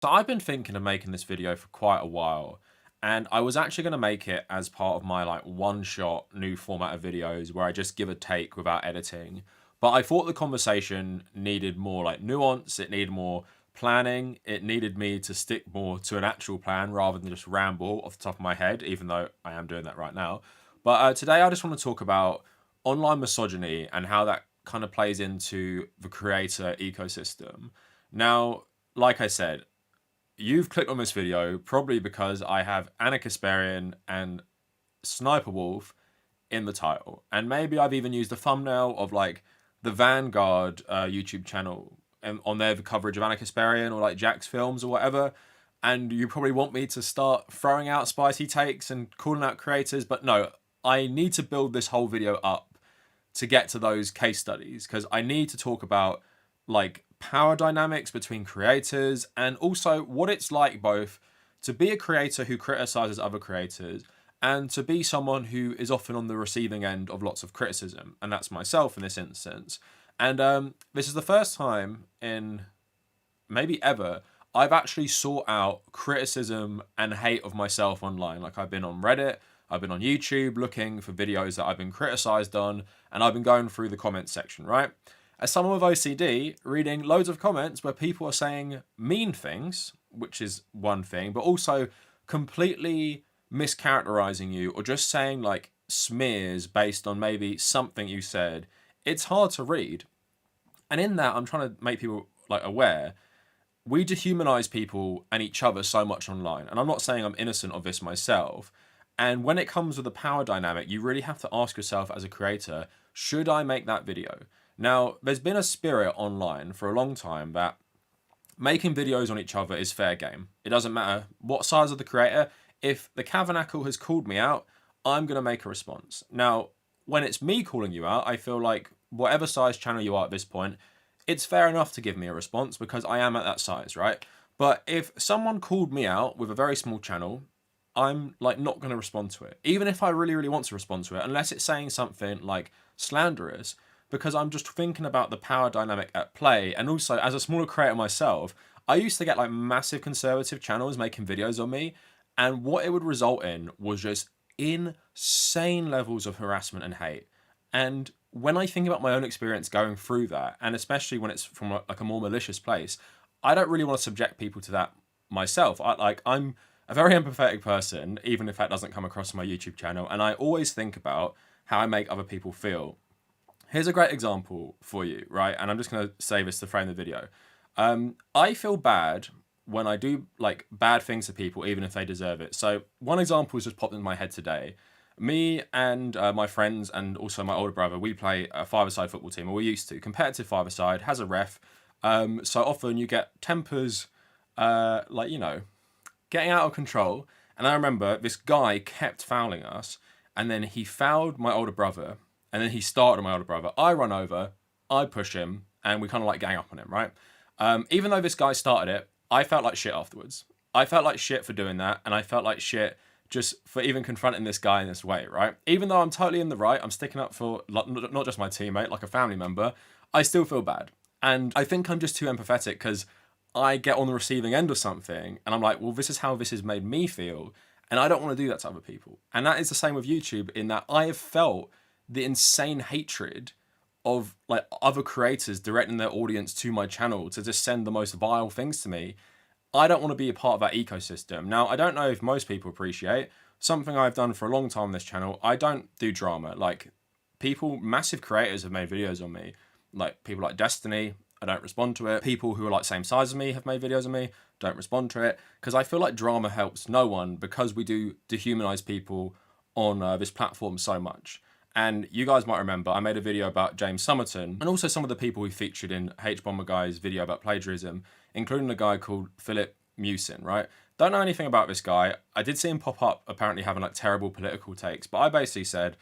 So I've been thinking of making this video for quite a while, and I was actually going to make it as part of my like one shot new format of videos where I just give a take without editing. But I thought the conversation needed more like nuance, it needed more planning, it needed me to stick more to an actual plan rather than just ramble off the top of my head, even though I am doing that right now. But today I just want to talk about online misogyny and how that kind of plays into the creator ecosystem. Now, like I said, you've clicked on this video probably because I have Ana Kasparian and Sniperwolf in the title. And maybe I've even used a thumbnail of like the Vanguard YouTube channel and on their coverage of Ana Kasparian or like Jacksfilms or whatever. And you probably want me to start throwing out spicy takes and calling out creators. But no, I need to build this whole video up to get to those case studies because I need to talk about like power dynamics between creators and also what it's like both to be a creator who criticizes other creators and to be someone who is often on the receiving end of lots of criticism, and that's myself in this instance. And this is the first time in maybe ever I've actually sought out criticism and hate of myself online. Like I've been on Reddit, I've been on YouTube looking for videos that I've been criticized on, and I've been going through the comments section, right? As someone with OCD, reading loads of comments where people are saying mean things, which is one thing, but also completely mischaracterizing you or just saying like smears based on maybe something you said, it's hard to read. And in that, I'm trying to make people like aware we dehumanize people and each other so much online. And I'm not saying I'm innocent of this myself. And when it comes with the power dynamic, you really have to ask yourself as a creator, should I make that video? Now, there's been a spirit online for a long time that making videos on each other is fair game. It doesn't matter what size of the creator. If the Kavernacle has called me out, I'm going to make a response. Now, when it's me calling you out, I feel like whatever size channel you are at this point, it's fair enough to give me a response because I am at that size, right? But if someone called me out with a very small channel, I'm like not going to respond to it, even if I really, really want to respond to it, unless it's saying something like slanderous, because I'm just thinking about the power dynamic at play. And also, as a smaller creator myself, I used to get like massive conservative channels making videos on me, and what it would result in was just insane levels of harassment and hate. And when I think about my own experience going through that, and especially when it's from like a more malicious place, I don't really want to subject people to that myself. I'm a very empathetic person, even if that doesn't come across on my YouTube channel, and I always think about how I make other people feel. Here's a great example for you, right? And I'm just going to say this to frame the video. I feel bad when I do like bad things to people, even if they deserve it. So one example has just popped in my head today. Me and my friends and also my older brother, we play a five-a-side football team, or we used to. Competitive five-a-side, has a ref. So often you get tempers, like, you know, getting out of control. And I remember this guy kept fouling us, and then he fouled my older brother, and then he started on my older brother. I run over, I push him, and we kind of like gang up on him, right? Even though this guy started it, I felt like shit afterwards. I felt like shit for doing that, and I felt like shit just for even confronting this guy in this way, right? Even though I'm totally in the right, I'm sticking up for like, not just my teammate, like a family member, I still feel bad. And I think I'm just too empathetic because I get on the receiving end of something and I'm like, well, this is how this has made me feel. And I don't want to do that to other people. And that is the same with YouTube in that I have felt the insane hatred of like other creators directing their audience to my channel to just send the most vile things to me. I don't want to be a part of that ecosystem. Now, I don't know if most people appreciate something I've done for a long time on this channel. I don't do drama. Like people, massive creators have made videos on me. Like people like Destiny, I don't respond to it. People who are like same size as me have made videos of me, don't respond to it. Because I feel like drama helps no one because we do dehumanize people on this platform so much. And you guys might remember, I made a video about James Somerton and also some of the people who featured in H-Bomber Guy's video about plagiarism, including a guy called Philip Musin, right? Don't know anything about this guy. I did see him pop up apparently having like terrible political takes, but I basically said,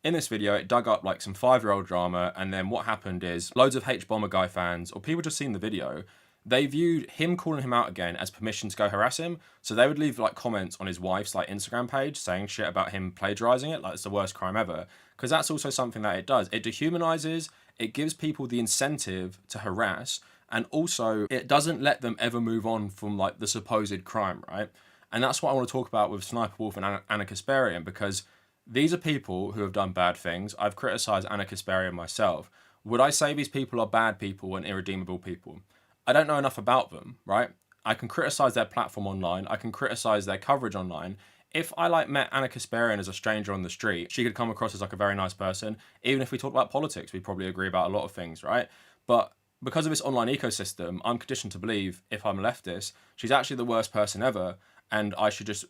in this video, it dug up like some 5-year-old drama, and then what happened is loads of H-Bomber Guy fans, or people just seen the video, they viewed him calling him out again as permission to go harass him. So they would leave like comments on his wife's like Instagram page saying shit about him plagiarizing it, like it's the worst crime ever. Because that's also something that it does. It dehumanizes, it gives people the incentive to harass, And also, it doesn't let them ever move on from like the supposed crime, right? And that's what I want to talk about with Sniperwolf and Ana Kasparian, because these are people who have done bad things. I've criticized Ana Kasparian myself. Would I say these people are bad people and irredeemable people? I don't know enough about them, right? I can criticize their platform online. I can criticize their coverage online. If I like met Ana Kasparian as a stranger on the street, she could come across as like a very nice person. Even if we talk about politics, we probably agree about a lot of things, right? But because of this online ecosystem, I'm conditioned to believe, if I'm a leftist, she's actually the worst person ever, and I should just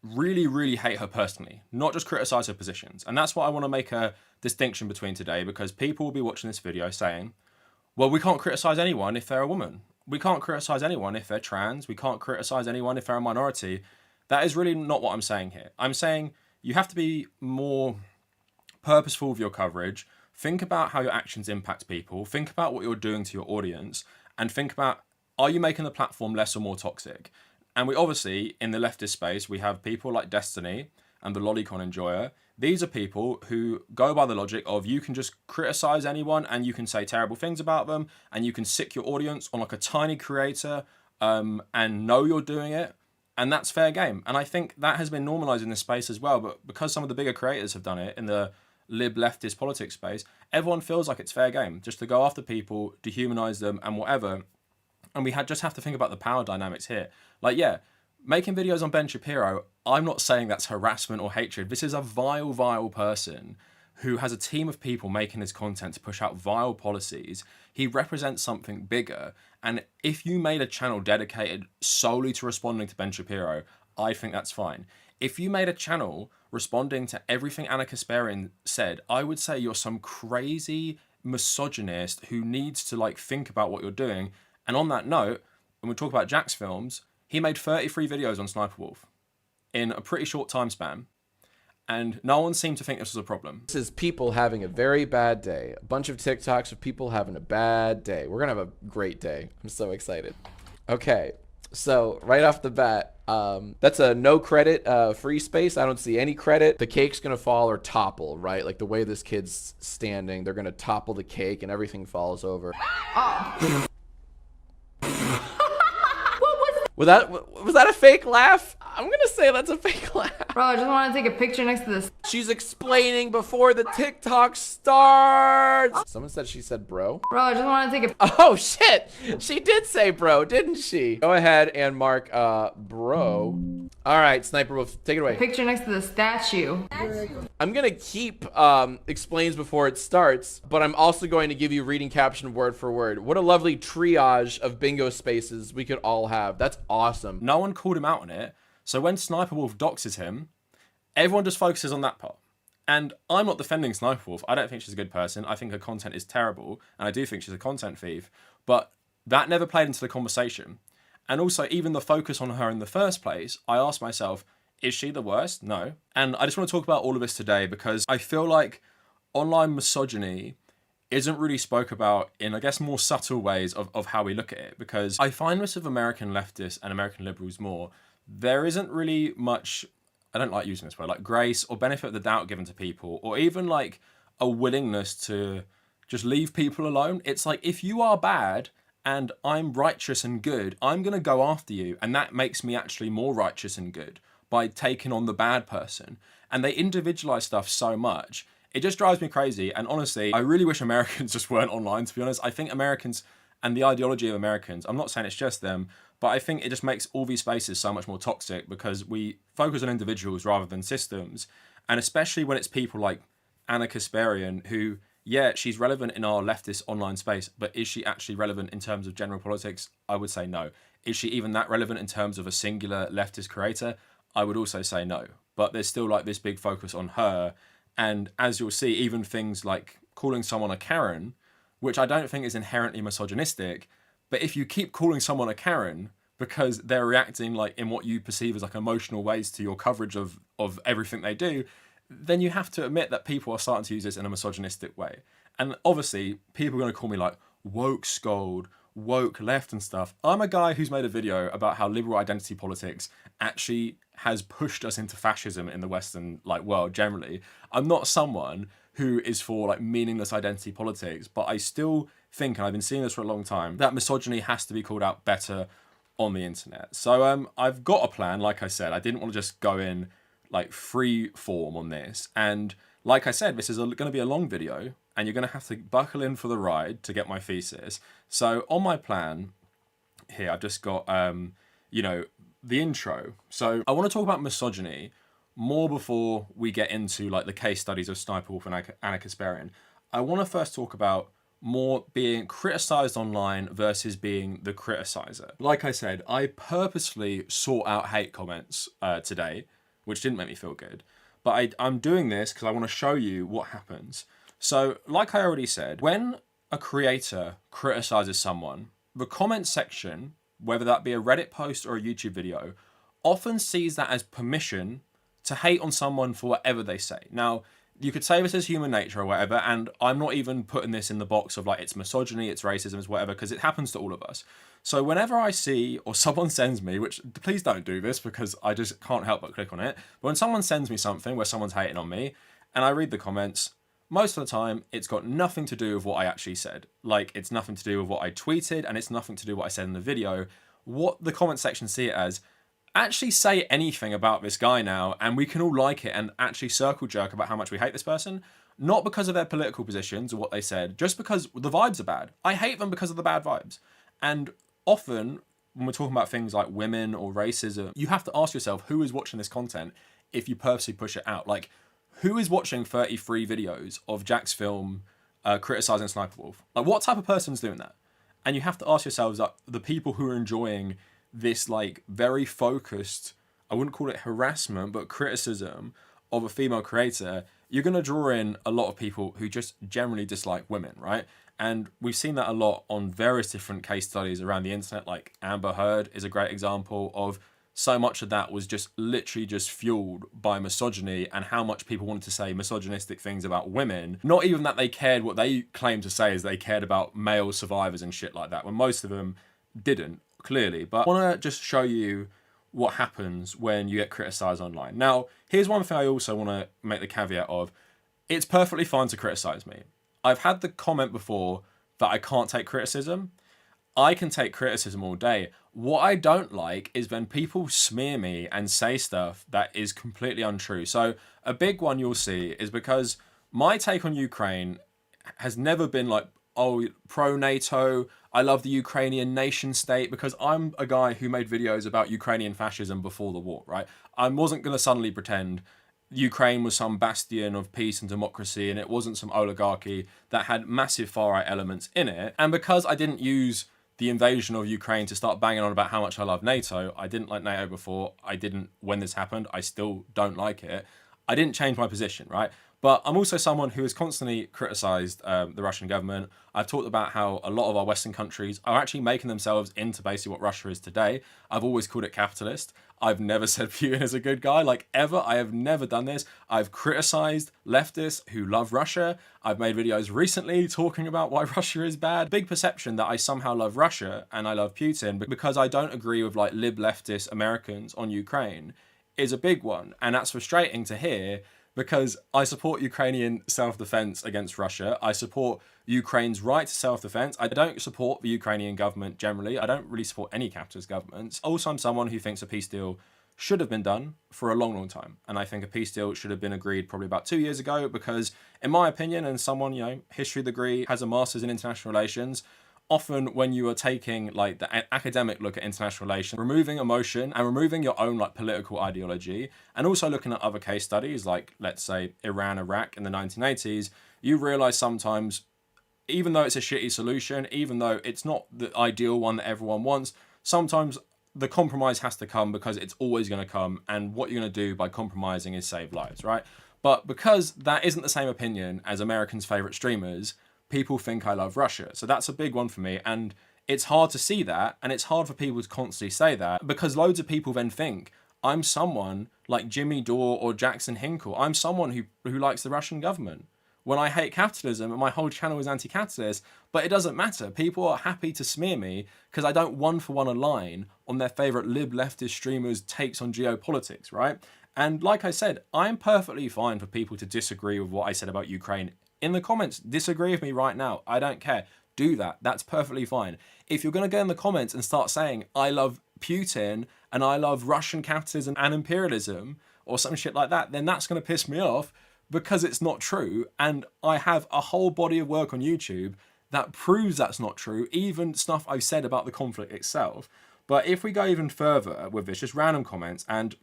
really, really hate her personally, not just criticize her positions. And that's what I want to make a distinction between today, because people will be watching this video saying, well, we can't criticize anyone if they're a woman. We can't criticize anyone if they're trans. We can't criticize anyone if they're a minority. That is really not what I'm saying here. I'm saying you have to be more purposeful with your coverage. Think about how your actions impact people. Think about what you're doing to your audience, and think about, are you making the platform less or more toxic? And we obviously, in the leftist space, we have people like Destiny and the lolicon enjoyer. These are people who go by the logic of, you can just criticize anyone and you can say terrible things about them, and you can sick your audience on like a tiny creator and know you're doing it. And that's fair game. And I think that has been normalized in this space as well. But because some of the bigger creators have done it in the lib leftist politics space, everyone feels like it's fair game just to go after people, dehumanize them and whatever. And we just have to think about the power dynamics here. Like, yeah, making videos on Ben Shapiro, I'm not saying that's harassment or hatred. This is a vile, vile person who has a team of people making his content to push out vile policies. He represents something bigger. And if you made a channel dedicated solely to responding to Ben Shapiro, I think that's fine. If you made a channel responding to everything Ana Kasparian said, I would say you're some crazy misogynist who needs to like think about what you're doing. And on that note, when we talk about Jacksfilms, he made 33 videos on Sniperwolf in a pretty short time span. And no one seemed to think this was a problem. This is people having a very bad day. A bunch of TikToks of people having a bad day. We're gonna have a great day. I'm so excited. Okay, so right off the bat, that's a no credit free space. I don't see any credit. The cake's gonna fall or topple, right? Like the way this kid's standing, they're gonna topple the cake and everything falls over. Oh. Was that a fake laugh? I'm gonna say that's a fake laugh. Bro, I just want to take a picture next to this. She's explaining before the TikTok starts. Someone said she said bro. Bro, I just want to take a... Oh shit! She did say bro, didn't she? Go ahead and mark bro. All right, Sniperwolf, take it away. Picture next to the statue. I'm gonna keep explains before it starts, but I'm also going to give you reading caption word for word. What a lovely triage of bingo spaces we could all have. That's awesome. No one called him out on it. So when Sniperwolf doxes him, everyone just focuses on that part. And I'm not defending Sniperwolf. I don't think she's a good person. I think her content is terrible. And I do think she's a content thief. But that never played into the conversation. And also, even the focus on her in the first place, I asked myself, is she the worst? No. And I just want to talk about all of this today because I feel like online misogyny isn't really spoke about in, I guess, more subtle ways of how we look at it. Because I find this with American leftists and American liberals more, there isn't really much, I don't like using this word, like grace or benefit of the doubt given to people, or even like a willingness to just leave people alone. It's like, if you are bad and I'm righteous and good, I'm going to go after you. And that makes me actually more righteous and good by taking on the bad person. And they individualize stuff so much. It just drives me crazy. And honestly, I really wish Americans just weren't online, to be honest. I think Americans and the ideology of Americans, I'm not saying it's just them, but I think it just makes all these spaces so much more toxic because we focus on individuals rather than systems. And especially when it's people like Ana Kasparian, who, yeah, she's relevant in our leftist online space, but is she actually relevant in terms of general politics? I would say no. Is she even that relevant in terms of a singular leftist creator? I would also say no. But there's still like this big focus on her. And as you'll see, even things like calling someone a Karen, which I don't think is inherently misogynistic, but if you keep calling someone a Karen because they're reacting like in what you perceive as like emotional ways to your coverage of everything they do, then you have to admit that people are starting to use this in a misogynistic way. And obviously, people are going to call me like woke scold, woke left and stuff. I'm a guy who's made a video about how liberal identity politics actually has pushed us into fascism in the Western like world generally. I'm not someone who is for like meaningless identity politics, but I still think, and I've been seeing this for a long time, that misogyny has to be called out better on the internet. So I've got a plan. Like I said, I didn't want to just go in like free form on this. And like I said, this is going to be a long video, and you're going to have to buckle in for the ride to get my thesis. So on my plan here, I've just got, you know, the intro. So I want to talk about misogyny more before we get into like the case studies of Sniperwolf and Ana Kasparian. I want to first talk about more being criticized online versus being the criticizer. Like I said, I purposely sought out hate comments today, which didn't make me feel good. But I'm doing this because I want to show you what happens. So, like I already said, when a creator criticizes someone, the comment section, whether that be a Reddit post or a YouTube video, often sees that as permission to hate on someone for whatever they say. Now, you could say this is human nature or whatever, and I'm not even putting this in the box of like it's misogyny, it's racism, it's whatever, because it happens to all of us. So whenever I see, or someone sends me, which please don't do this because I just can't help but click on it, but when someone sends me something where someone's hating on me, and I read the comments, most of the time it's got nothing to do with what I actually said. Like, it's nothing to do with what I tweeted, and it's nothing to do with what I said in the video. What the comment section see it as, actually say anything about this guy now, and we can all like it and actually circle jerk about how much we hate this person, not because of their political positions or what they said, just because the vibes are bad. I hate them because of the bad vibes. And often, when we're talking about things like women or racism, you have to ask yourself, who is watching this content if you purposely push it out? Like, who is watching 33 videos of Jacksfilm criticizing Sniperwolf? Like, what type of person's doing that? And you have to ask yourselves, like, the people who are enjoying this like very focused, I wouldn't call it harassment, but criticism of a female creator, you're going to draw in a lot of people who just generally dislike women, right? And we've seen that a lot on various different case studies around the internet. Like Amber Heard is a great example of so much of that was just literally just fueled by misogyny and how much people wanted to say misogynistic things about women. Not even that they cared, what they claimed to say is they cared about male survivors and shit like that, when most of them didn't, clearly. But I want to just show you what happens when you get criticized online. Now, here's one thing I also want to make the caveat of. It's perfectly fine to criticize me. I've had the comment before that I can't take criticism. I can take criticism all day. What I don't like is when people smear me and say stuff that is completely untrue. So a big one you'll see is because my take on Ukraine has never been like, oh, pro-NATO, I love the Ukrainian nation state, because I'm a guy who made videos about Ukrainian fascism before the war, right? I wasn't going to suddenly pretend Ukraine was some bastion of peace and democracy and it wasn't some oligarchy that had massive far-right elements in it. And because I didn't use the invasion of Ukraine to start banging on about how much I love NATO, I didn't like NATO before, I didn't when this happened, I still don't like it, I didn't change my position, right? But I'm also someone who has constantly criticised the Russian government. I've talked about how a lot of our Western countries are actually making themselves into basically what Russia is today. I've always called it capitalist. I've never said Putin is a good guy, like ever. I have never done this. I've criticised leftists who love Russia. I've made videos recently talking about why Russia is bad. Big perception that I somehow love Russia and I love Putin because I don't agree with like lib leftist Americans on Ukraine is a big one. And that's frustrating to hear, because I support Ukrainian self-defense against Russia. I support Ukraine's right to self-defense. I don't support the Ukrainian government generally. I don't really support any capitalist governments. Also, I'm someone who thinks a peace deal should have been done for a long, long time. And I think a peace deal should have been agreed probably about 2 years ago, because in my opinion, and someone, you know, history degree, has a master's in international relations, often when you are taking like the academic look at international relations, removing emotion and removing your own like political ideology, and also looking at other case studies like, let's say, Iran, Iraq in the 1980s, you realize sometimes, even though it's a shitty solution, even though it's not the ideal one that everyone wants, sometimes the compromise has to come, because it's always going to come, and what you're going to do by compromising is save lives, right? But because that isn't the same opinion as Americans' favorite streamers, people think I love Russia. So that's a big one for me. And it's hard to see that. And it's hard for people to constantly say that, because loads of people then think I'm someone like Jimmy Dore or Jackson Hinkle. I'm someone who likes the Russian government, when I hate capitalism and my whole channel is anti-capitalist. But it doesn't matter. People are happy to smear me because I don't one-for-one align on their favorite lib leftist streamers' takes on geopolitics, right? And like I said, I'm perfectly fine for people to disagree with what I said about Ukraine. In the comments, disagree with me right now. I don't care. do that. That's perfectly fine. If you're going to go in the comments and start saying, I love Putin and I love Russian capitalism and imperialism or some shit like that, then that's going to piss me off because it's not true. And I have a whole body of work on YouTube that proves that's not true, even stuff I've said about the conflict itself. But if we go even further with this, just random comments, and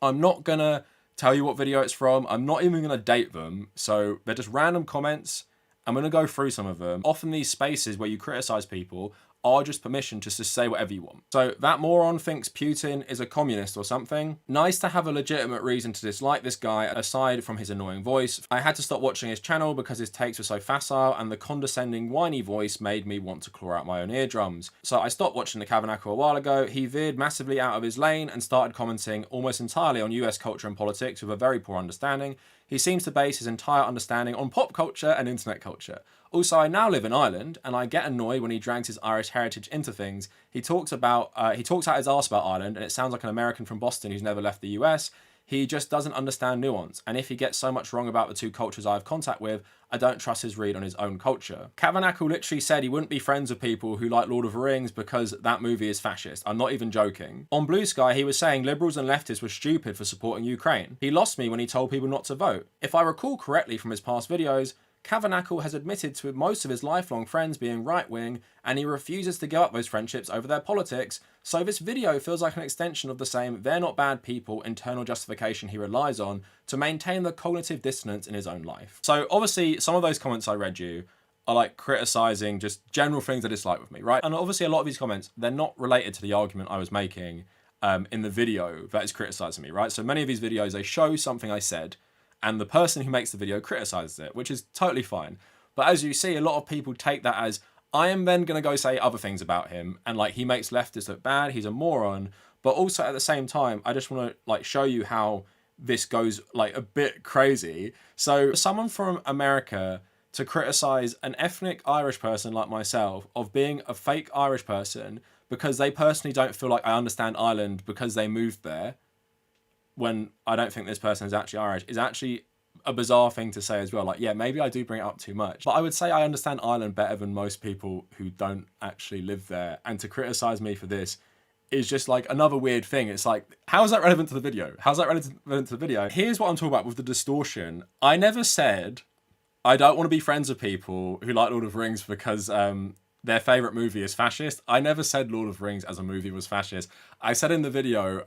I'm not going to tell you what video it's from. I'm not even going to date them. So they're just random comments. I'm going to go through some of them. Often these spaces where you criticize people are just permission just to say whatever you want. So that moron thinks Putin is a communist or something. Nice to have a legitimate reason to dislike this guy aside from his annoying voice. I had to stop watching his channel because his takes were so facile and the condescending whiny voice made me want to claw out my own eardrums. So I stopped watching the Kavernacle a while ago. He veered massively out of his lane and started commenting almost entirely on US culture and politics with a very poor understanding. He seems to base his entire understanding on pop culture and internet culture. Also, I now live in Ireland, and I get annoyed when he drags his Irish heritage into things. He talks out his arse about Ireland, and it sounds like an American from Boston who's never left the US. He just doesn't understand nuance, and if he gets so much wrong about the two cultures I have contact with, I don't trust his read on his own culture. Kavernacle literally said he wouldn't be friends with people who like Lord of the Rings because that movie is fascist. I'm not even joking. On Blue Sky, he was saying liberals and leftists were stupid for supporting Ukraine. He lost me when he told people not to vote. If I recall correctly from his past videos, Kavernacle has admitted to most of his lifelong friends being right-wing, and he refuses to give up those friendships over their politics, so this video feels like an extension of the same they're not bad people internal justification he relies on to maintain the cognitive dissonance in his own life. So obviously some of those comments I read you are like criticising just general things I dislike with me, right? And obviously a lot of these comments, they're not related to the argument I was making in the video that is criticising me, right? So many of these videos, they show something I said, and the person who makes the video criticizes it, which is totally fine. But as you see, a lot of people take that as, I am then going to go say other things about him, and like he makes leftists look bad, he's a moron. But also at the same time, I just want to like show you how this goes like a bit crazy. So someone from America to criticize an ethnic Irish person like myself of being a fake Irish person because they personally don't feel like I understand Ireland because they moved there, when I don't think this person is actually Irish, is actually a bizarre thing to say as well. Like, yeah, maybe I do bring it up too much, but I would say I understand Ireland better than most people who don't actually live there. And to criticize me for this is just like another weird thing. It's like, how is that relevant to the video? How's that relevant to the video? Here's what I'm talking about with the distortion. I never said I don't want to be friends with people who like Lord of the Rings because their favorite movie is fascist. I never said Lord of the Rings as a movie was fascist. I said in the video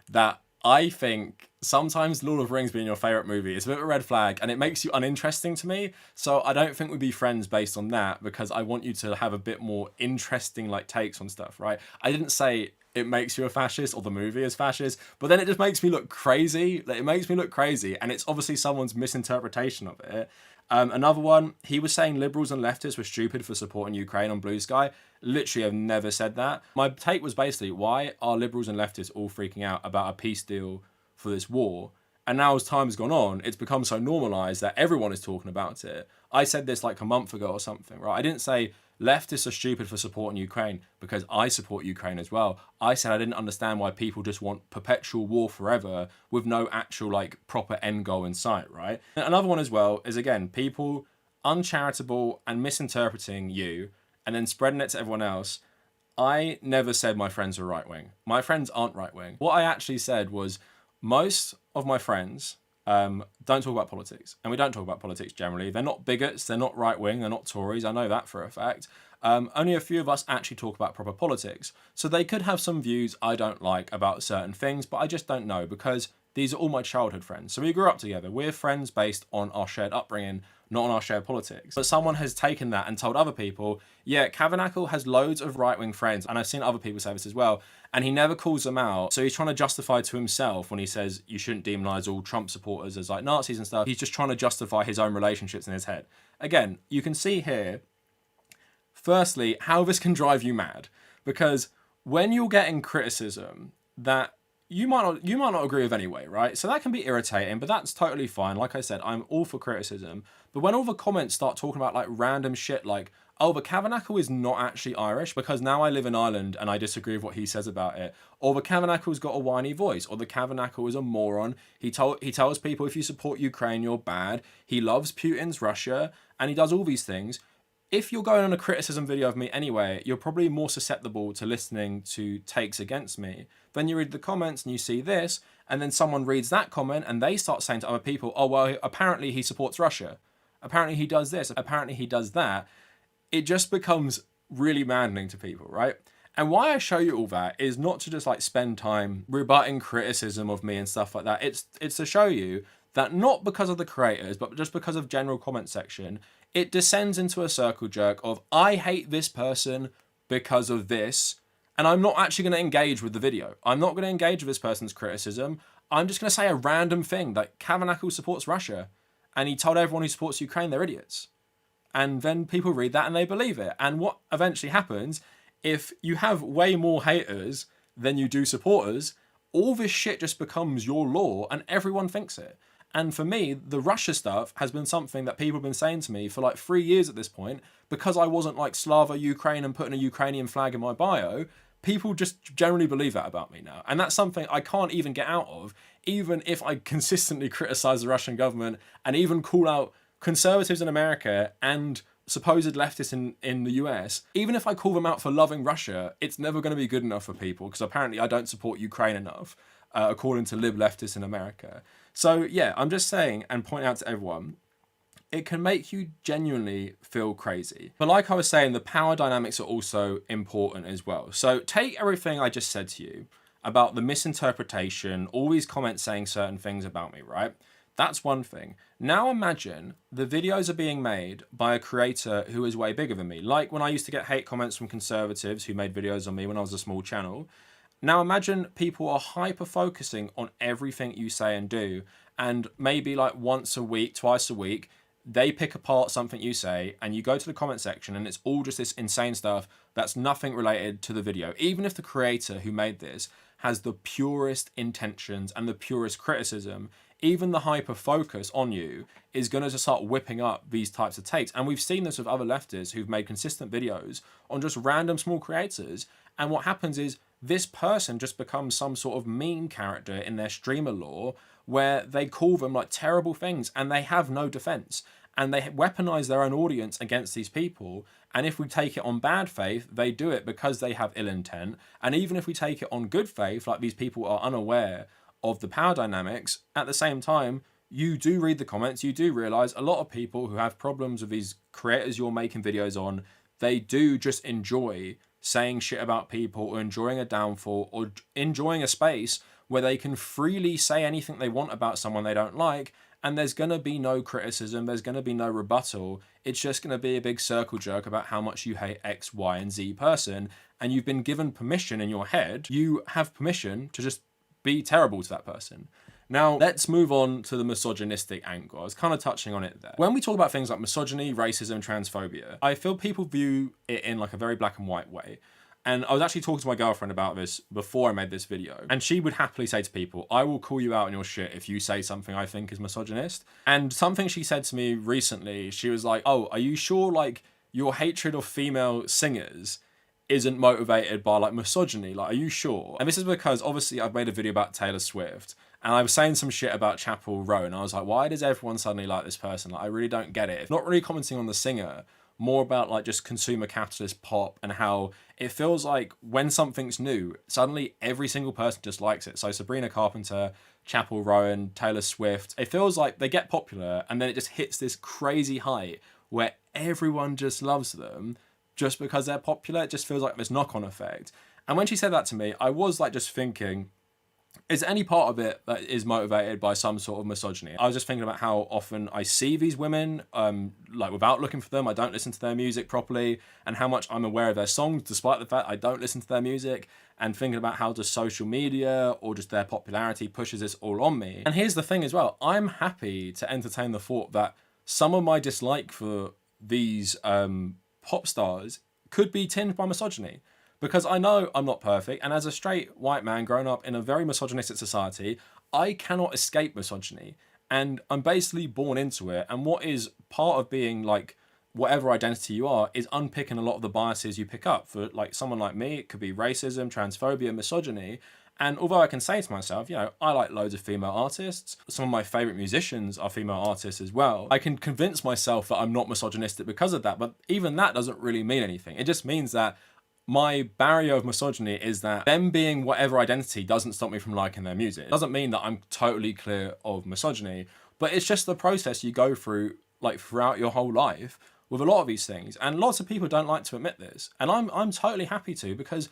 that I think sometimes Lord of the Rings being your favourite movie is a bit of a red flag and it makes you uninteresting to me. So I don't think we'd be friends based on that because I want you to have a bit more interesting like takes on stuff, right? I didn't say it makes you a fascist or the movie is fascist, but then it just makes me look crazy. Like, it makes me look crazy and it's obviously someone's misinterpretation of it. Another one, he was saying liberals and leftists were stupid for supporting Ukraine on Blue Sky. Literally, I've never said that. My take was basically, why are liberals and leftists all freaking out about a peace deal for this war? And now as time has gone on, it's become so normalized that everyone is talking about it. I said this like a month ago or something, right? I didn't say leftists are stupid for supporting Ukraine because I support Ukraine as well. I said I didn't understand why people just want perpetual war forever with no actual like proper end goal in sight, right? Another one as well is, again, people uncharitable and misinterpreting you and then spreading it to everyone else. I never said my friends are right-wing. My friends aren't right-wing. What I actually said was most of my friends don't talk about politics, and we don't talk about politics generally. They're not bigots, they're not right-wing, they're not Tories, I know that for a fact. Only a few of us actually talk about proper politics. So they could have some views I don't like about certain things, but I just don't know because these are all my childhood friends. So we grew up together. We're friends based on our shared upbringing, not on our shared politics. But someone has taken that and told other people, yeah, Kavernacle has loads of right-wing friends, and I've seen other people say this as well, and he never calls them out. So he's trying to justify to himself when he says you shouldn't demonize all Trump supporters as like Nazis and stuff. He's just trying to justify his own relationships in his head. Again, you can see here, firstly, how this can drive you mad. Because when you're getting criticism that you might not agree with anyway, right? So that can be irritating, but that's totally fine. Like I said, I'm all for criticism. But when all the comments start talking about like random shit like, oh, the Kavernacle is not actually Irish because now I live in Ireland and I disagree with what he says about it. Or the Kavernacle's got a whiny voice. Or the Kavernacle is a moron. He tells people if you support Ukraine, you're bad. He loves Putin's Russia and he does all these things. if you're going on a criticism video of me anyway, you're probably more susceptible to listening to takes against me. Then you read the comments and you see this, and then someone reads that comment and they start saying to other people, oh, well, apparently he supports Russia. Apparently he does this. Apparently he does that. It just becomes really maddening to people, right? And why I show you all that is not to just like spend time rebutting criticism of me and stuff like that. It's to show you that not because of the creators, but just because of general comment section, it descends into a circle jerk of I hate this person because of this, and I'm not actually going to engage with the video. I'm not going to engage with this person's criticism. I'm just going to say a random thing that Kavernacle supports Russia, and he told everyone who supports Ukraine they're idiots. And then people read that and they believe it. And what eventually happens, if you have way more haters than you do supporters, all this shit just becomes your law and everyone thinks it. And for me, the Russia stuff has been something that people have been saying to me for like 3 years at this point, because I wasn't like Slava Ukraine and putting a Ukrainian flag in my bio. People just generally believe that about me now. And that's something I can't even get out of, even if I consistently criticize the Russian government and even call out conservatives in America and supposed leftists in the US. Even if I call them out for loving Russia, it's never going to be good enough for people, because apparently I don't support Ukraine enough, according to lib leftists in America. So yeah, I'm just saying and pointing out to everyone, it can make you genuinely feel crazy. But like I was saying, the power dynamics are also important as well. So take everything I just said to you about the misinterpretation, all these comments saying certain things about me, right? That's one thing. Now imagine the videos are being made by a creator who is way bigger than me. Like when I used to get hate comments from conservatives who made videos on me when I was a small channel. Now imagine people are hyper focusing on everything you say and do, and maybe like once a week, twice a week, they pick apart something you say and you go to the comment section and it's all just this insane stuff that's nothing related to the video. Even if the creator who made this has the purest intentions and the purest criticism, even the hyper focus on you is going to just start whipping up these types of takes. And we've seen this with other leftists who've made consistent videos on just random small creators. And what happens is this person just becomes some sort of meme character in their streamer lore, where they call them like terrible things and they have no defense. And they weaponize their own audience against these people. And if we take it on bad faith, they do it because they have ill intent. And even if we take it on good faith, like these people are unaware of the power dynamics, at the same time, you do read the comments, you do realize a lot of people who have problems with these creators you're making videos on, they do just enjoy saying shit about people or enjoying a downfall or enjoying a space where they can freely say anything they want about someone they don't like, and there's going to be no criticism, there's going to be no rebuttal. It's just going to be a big circle jerk about how much you hate X, Y, and Z person, and you've been given permission in your head. You have permission to just be terrible to that person. Now, let's move on to the misogynistic angle. I was kind of touching on it there. When we talk about things like misogyny, racism, transphobia, I feel people view it in like a very black and white way. And I was actually talking to my girlfriend about this before I made this video. And she would happily say to people, I will call you out on your shit if you say something I think is misogynist. And something she said to me recently, she was like, oh, are you sure like your hatred of female singers isn't motivated by like misogyny? Like, are you sure? And this is because obviously I've made a video about Taylor Swift and I was saying some shit about Chapel Row and I was like, why does everyone suddenly like this person? Like, I really don't get it. It's not really commenting on the singer, more about like just consumer capitalist pop and how it feels like when something's new, suddenly every single person just likes it. So Sabrina Carpenter, Chapel Row, and Taylor Swift, it feels like they get popular and then it just hits this crazy height where everyone just loves them just because they're popular. It just feels like this knock-on effect. And when she said that to me, I was like just thinking, is any part of it that is motivated by some sort of misogyny? I was just thinking about how often I see these women, like without looking for them, I don't listen to their music properly, and how much I'm aware of their songs, despite the fact I don't listen to their music, and thinking about how just social media or just their popularity pushes this all on me. And here's the thing as well, I'm happy to entertain the thought that some of my dislike for these pop stars could be tinged by misogyny. Because I know I'm not perfect, and as a straight white man growing up in a very misogynistic society, I cannot escape misogyny. And I'm basically born into it, and what is part of being like whatever identity you are is unpicking a lot of the biases you pick up. For like someone like me, it could be racism, transphobia, misogyny, And although I can say to myself, you know, I like loads of female artists, some of my favorite musicians are female artists as well, I can convince myself that I'm not misogynistic because of that, but even that doesn't really mean anything. It just means that my barrier of misogyny is that them being whatever identity doesn't stop me from liking their music. It doesn't mean that I'm totally clear of misogyny, but it's just the process you go through like throughout your whole life with a lot of these things. And lots of people don't like to admit this. And I'm totally happy to, because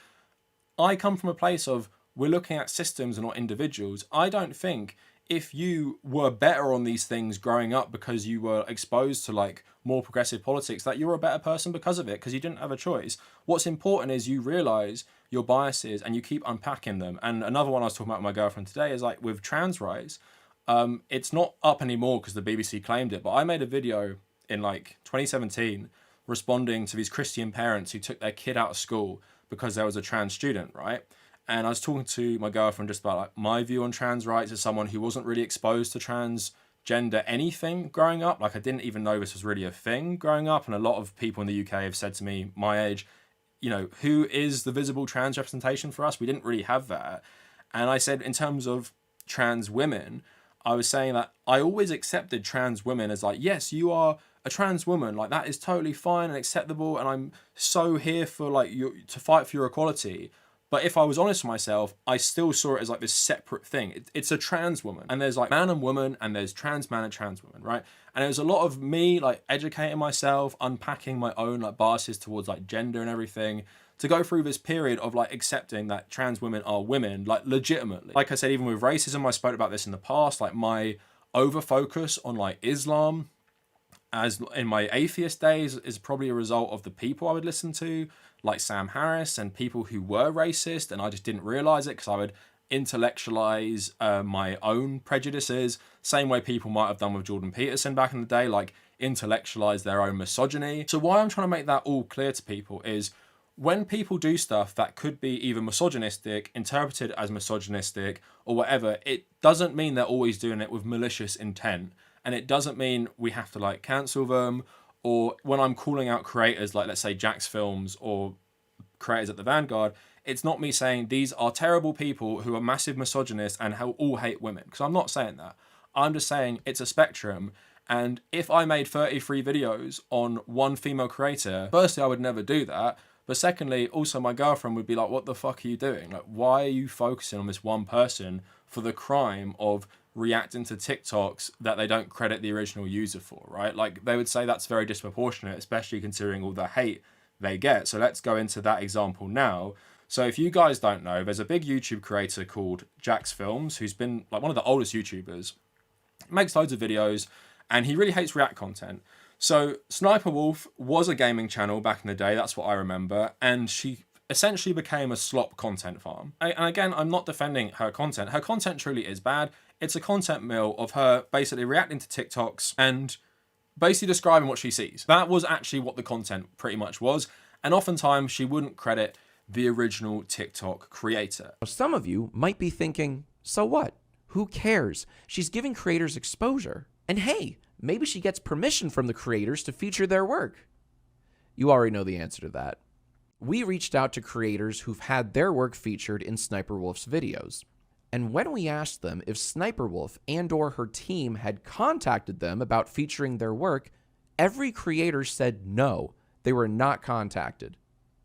I come from a place of we're looking at systems and not individuals. I don't think if you were better on these things growing up because you were exposed to like more progressive politics, that you're a better person because of it, because you didn't have a choice. What's important is you realize your biases and you keep unpacking them. And another one I was talking about with my girlfriend today is like with trans rights. It's not up anymore because the BBC claimed it, but I made a video in like 2017 responding to these Christian parents who took their kid out of school because there was a trans student, right? And I was talking to my girlfriend just about like my view on trans rights as someone who wasn't really exposed to transgender anything growing up. Like I didn't even know this was really a thing growing up. And a lot of people in the UK have said to me, my age, you know, who is the visible trans representation for us? We didn't really have that. And I said, in terms of trans women, I was saying that I always accepted trans women as like, yes, you are a trans woman, like that is totally fine and acceptable, and I'm so here for like you to fight for your equality. But if I was honest with myself, I still saw it as like this separate thing. It's a trans woman, and there's like man and woman, and there's trans man and trans woman, right? And it was a lot of me like educating myself, unpacking my own like biases towards like gender and everything, to go through this period of like accepting that trans women are women, like legitimately. Like I said, even with racism, I spoke about this in the past, like my over focus on like Islam as in my atheist days is probably a result of the people I would listen to, like Sam Harris, and people who were racist, and I just didn't realize it because I would intellectualize my own prejudices, same way people might have done with Jordan Peterson back in the day, like intellectualize their own misogyny. So why I'm trying to make that all clear to people is when people do stuff that could be either misogynistic, interpreted as misogynistic, or whatever, it doesn't mean they're always doing it with malicious intent. And it doesn't mean we have to like cancel them. Or when I'm calling out creators like, let's say, Jacksfilms or creators at the Vanguard, it's not me saying these are terrible people who are massive misogynists and all hate women. Because I'm not saying that. I'm just saying it's a spectrum. And if I made 33 videos on one female creator, firstly, I would never do that. But secondly, also my girlfriend would be like, what the fuck are you doing? Like, why are you focusing on this one person for the crime of reacting to TikToks that they don't credit the original user for, right? Like, they would say that's very disproportionate, especially considering all the hate they get. So let's go into that example now. So if you guys don't know, there's a big YouTube creator called Jacksfilms, who's been like one of the oldest YouTubers. He makes loads of videos, and he really hates React content. So Sssniperwolf was a gaming channel back in the day, that's what I remember, and she essentially became a slop content farm. And again, I'm not defending her content. Her content truly is bad. It's a content mill of her basically reacting to TikToks and basically describing what she sees. That was actually what the content pretty much was. And oftentimes she wouldn't credit the original TikTok creator. Some of you might be thinking, so what? Who cares? She's giving creators exposure. And hey, maybe she gets permission from the creators to feature their work. You already know the answer to that. We reached out to creators who've had their work featured in Sniperwolf's videos. And when we asked them if Sniperwolf and/or her team had contacted them about featuring their work, every creator said no, they were not contacted.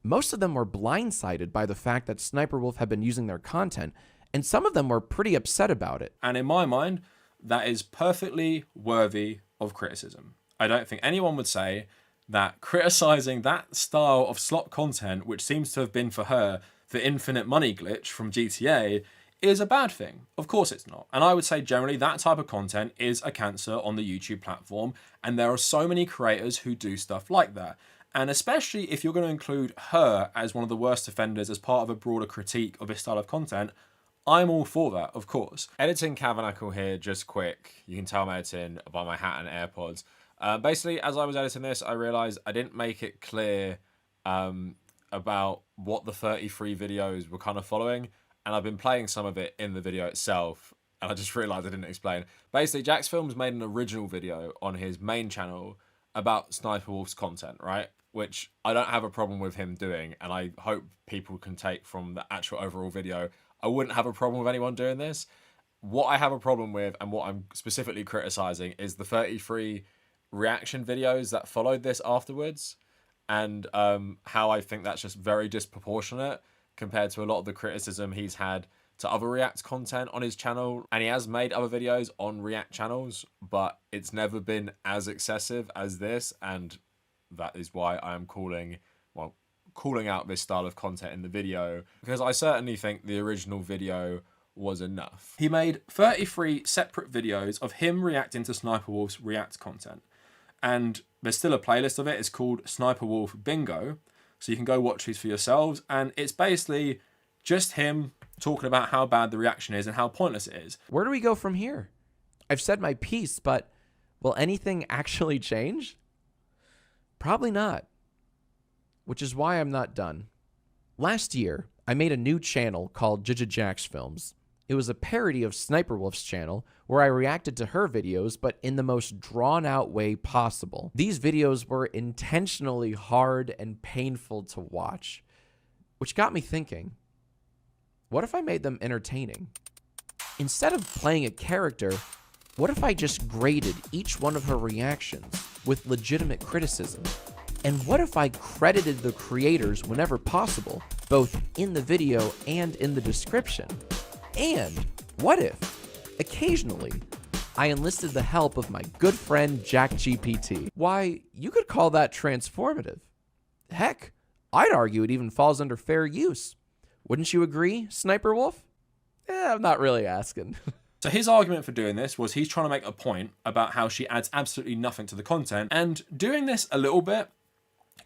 Most of them were blindsided by the fact that Sniperwolf had been using their content, and some of them were pretty upset about it. And in my mind, that is perfectly worthy of criticism. I don't think anyone would say that criticizing that style of slop content, which seems to have been for her the infinite money glitch from GTA, is a bad thing. Of course it's not. And I would say generally that type of content is a cancer on the YouTube platform, and there are so many creators who do stuff like that. And especially if you're going to include her as one of the worst offenders as part of a broader critique of this style of content, I'm all for that, of course. Editing Kavernacle here, just quick. You can tell I'm editing by my hat and AirPods. Basically, as I was editing this, I realized I didn't make it clear about what the 33 videos were kind of following. And I've been playing some of it in the video itself, and I just realized I didn't explain. Basically, Jacksfilms made an original video on his main channel about Sniperwolf's content, right? Which I don't have a problem with him doing, and I hope people can take from the actual overall video. I wouldn't have a problem with anyone doing this. What I have a problem with, and what I'm specifically criticizing, is the 33 reaction videos that followed this afterwards, and how I think that's just very disproportionate compared to a lot of the criticism he's had to other React content on his channel. And he has made other videos on React channels, but it's never been as excessive as this, and that is why I am calling out this style of content in the video, because I certainly think the original video was enough. He made 33 separate videos of him reacting to Sniperwolf's React content, and there's still a playlist of it. It's called Sniperwolf Bingo, so you can go watch these for yourselves, and it's basically just him talking about how bad the reaction is and how pointless it is. Where do we go from here? I've said my piece, but will anything actually change? Probably not, which is why I'm not done. Last year, I made a new channel called Jacksfilms. It was a parody of Sniperwolf's channel where I reacted to her videos, but in the most drawn-out way possible. These videos were intentionally hard and painful to watch, which got me thinking, what if I made them entertaining? Instead of playing a character, what if I just graded each one of her reactions with legitimate criticism? And what if I credited the creators whenever possible, both in the video and in the description? And what if, occasionally, I enlisted the help of my good friend JackGPT? Why, you could call that transformative. Heck, I'd argue it even falls under fair use. Wouldn't you agree, Sniperwolf? I'm not really asking. So his argument for doing this was he's trying to make a point about how she adds absolutely nothing to the content, and doing this a little bit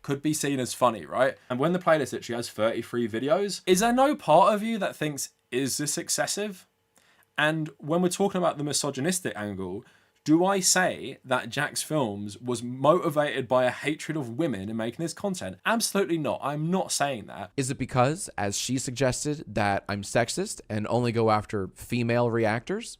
could be seen as funny, right? And when the playlist literally has 33 videos, is there no part of you that thinks, is this excessive? And when we're talking about the misogynistic angle, do I say that Jacksfilms was motivated by a hatred of women in making this content? Absolutely not. I'm not saying that. Is it because, as she suggested, that I'm sexist and only go after female reactors?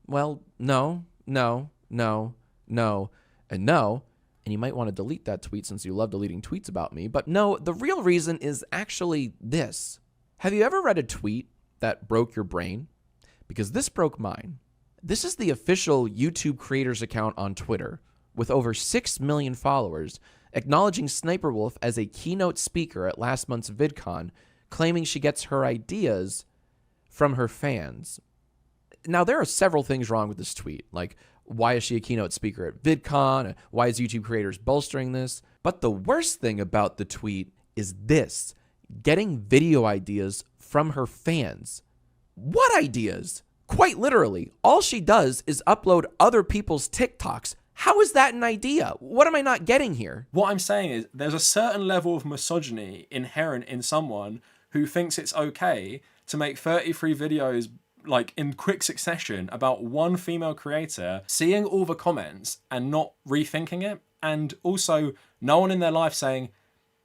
Well, no, no, no, no, and no. And you might want to delete that tweet since you love deleting tweets about me. But no, the real reason is actually this. Have you ever read a tweet that broke your brain? Because this broke mine. This is the official YouTube creators account on Twitter, with over 6 million followers, acknowledging Sniperwolf as a keynote speaker at last month's VidCon, claiming she gets her ideas from her fans. Now, there are several things wrong with this tweet, like why is she a keynote speaker at VidCon? Why is YouTube creators bolstering this? But the worst thing about the tweet is this, getting video ideas from her fans. What ideas? Quite literally, all she does is upload other people's TikToks. How is that an idea? What am I not getting here? What I'm saying is there's a certain level of misogyny inherent in someone who thinks it's okay to make 33 videos like in quick succession about one female creator, seeing all the comments and not rethinking it, and also no one in their life saying,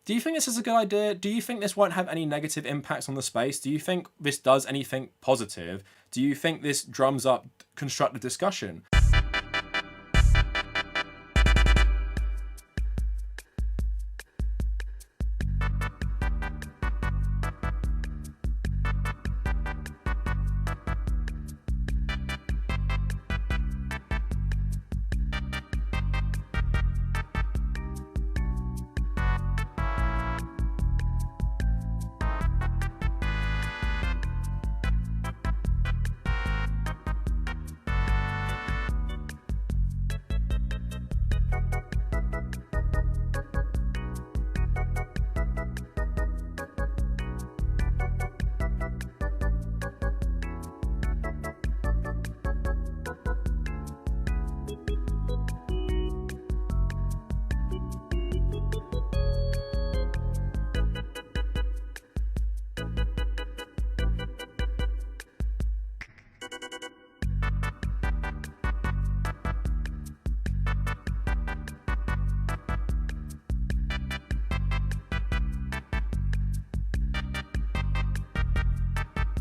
do you think this is a good idea? Do you think this won't have any negative impacts on the space? Do you think this does anything positive? Do you think this drums up constructive discussion?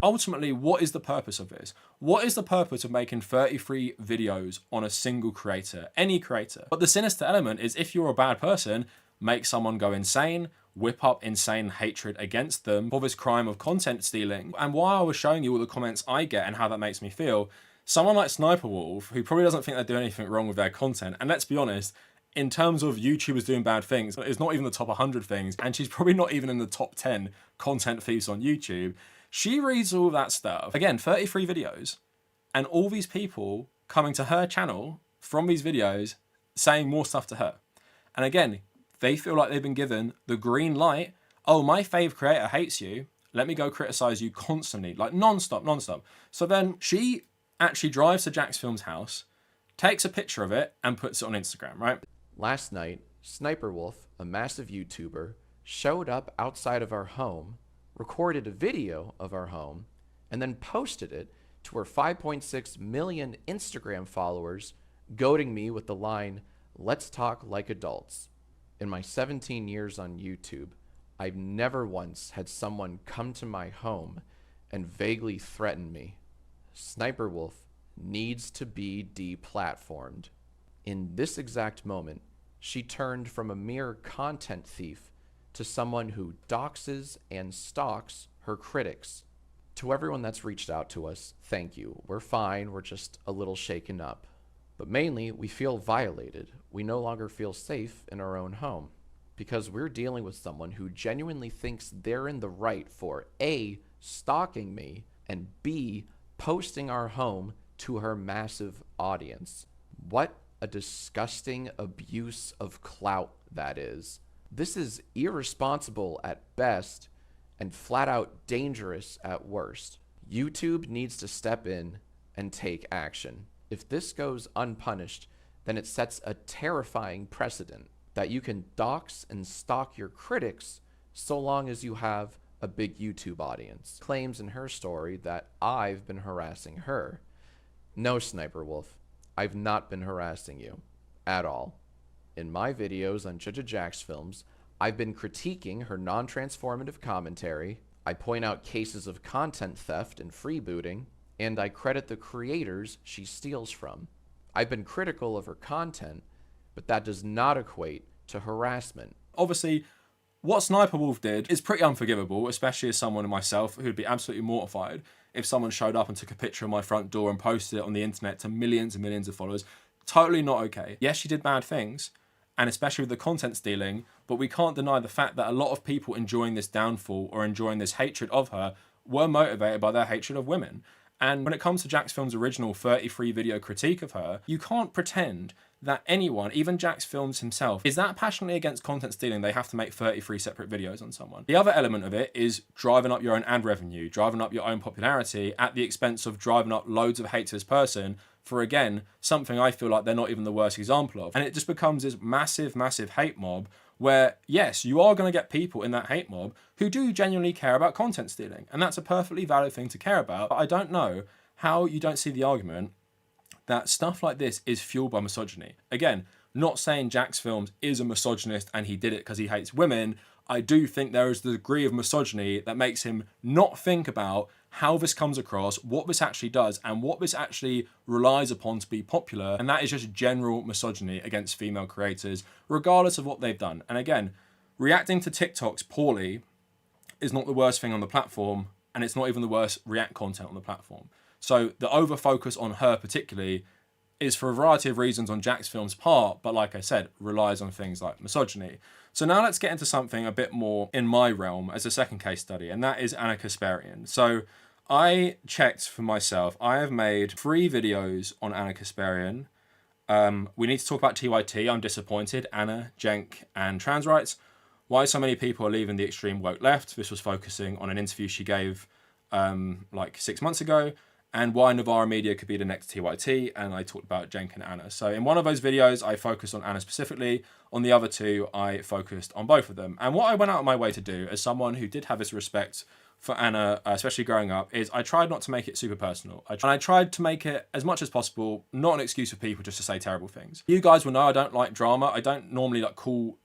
Ultimately, what is the purpose of this? What is the purpose of making 33 videos on a single creator, any creator? But the sinister element is if you're a bad person, make someone go insane, whip up insane hatred against them for this crime of content stealing. And while I was showing you all the comments I get and how that makes me feel, someone like Sniperwolf, who probably doesn't think they're doing anything wrong with their content, and let's be honest, in terms of YouTubers doing bad things, it's not even the top 100 things, and she's probably not even in the top 10 content thieves on YouTube. She reads all that stuff. Again, 33 videos, and all these people coming to her channel from these videos saying more stuff to her. And again, they feel like they've been given the green light. Oh, my fave creator hates you. Let me go criticize you constantly, like non-stop. So then she actually drives to Jacksfilms' house, takes a picture of it, and puts it on Instagram, right? Last night, Sniperwolf, a massive YouTuber, showed up outside of our home, recorded a video of our home, and then posted it to her 5.6 million Instagram followers, goading me with the line, "Let's talk like adults." In my 17 years on YouTube, I've never once had someone come to my home and vaguely threaten me. Sniperwolf needs to be deplatformed. In this exact moment, she turned from a mere content thief to someone who doxes and stalks her critics. To everyone that's reached out to us, thank you. We're fine, we're just a little shaken up. But mainly, we feel violated. We no longer feel safe in our own home because we're dealing with someone who genuinely thinks they're in the right for A, stalking me, and B, posting our home to her massive audience. What a disgusting abuse of clout that is. This is irresponsible at best and flat out dangerous at worst. YouTube needs to step in and take action. If this goes unpunished, then it sets a terrifying precedent that you can dox and stalk your critics so long as you have a big YouTube audience. Claims in her story that I've been harassing her. No, Sniperwolf, I've not been harassing you at all. In my videos on Jacksfilms, I've been critiquing her non-transformative commentary, I point out cases of content theft and freebooting, and I credit the creators she steals from. I've been critical of her content, but that does not equate to harassment. Obviously, what Sniperwolf did is pretty unforgivable, especially as someone myself who'd be absolutely mortified if someone showed up and took a picture of my front door and posted it on the internet to millions and millions of followers. Totally not okay. Yes, she did bad things, and especially with the content stealing, but we can't deny the fact that a lot of people enjoying this downfall or enjoying this hatred of her were motivated by their hatred of women. And when it comes to Jacksfilms' original 33 video critique of her, you can't pretend that anyone, even Jacksfilms himself, is that passionately against content stealing they have to make 33 separate videos on someone. The other element of it is driving up your own ad revenue, driving up your own popularity at the expense of driving up loads of hate to this person for, again, something I feel like they're not even the worst example of. And it just becomes this massive hate mob where, yes, you are going to get people in that hate mob who do genuinely care about content stealing. And that's a perfectly valid thing to care about. But I don't know how you don't see the argument that stuff like this is fueled by misogyny. Again, not saying Jacksfilms is a misogynist and he did it because he hates women. I do think there is the degree of misogyny that makes him not think about how this comes across, what this actually does, and what this actually relies upon to be popular. And that is just general misogyny against female creators, regardless of what they've done. And again, reacting to TikToks poorly is not the worst thing on the platform, and it's not even the worst React content on the platform. So the over-focus on her particularly is for a variety of reasons on Jacksfilms' part, but like I said, relies on things like misogyny. So now let's get into something a bit more in my realm as a second case study, and that is Ana Kasparian. So I checked for myself. I have made 3 videos on Ana Kasparian. We need to talk about TYT. I'm disappointed. Ana, Jenk, and trans rights. Why so many people are leaving the extreme woke left. This was focusing on an interview she gave like 6 months ago, and why Novara Media could be the next TYT, and I talked about Jenk and Ana. So in one of those videos, I focused on Ana specifically. On the other 2, I focused on both of them. And what I went out of my way to do, as someone who did have this respect for Ana, especially growing up, is I tried not to make it super personal. I tried to make it, as much as possible, not an excuse for people just to say terrible things. You guys will know I don't like drama. I don't normally like call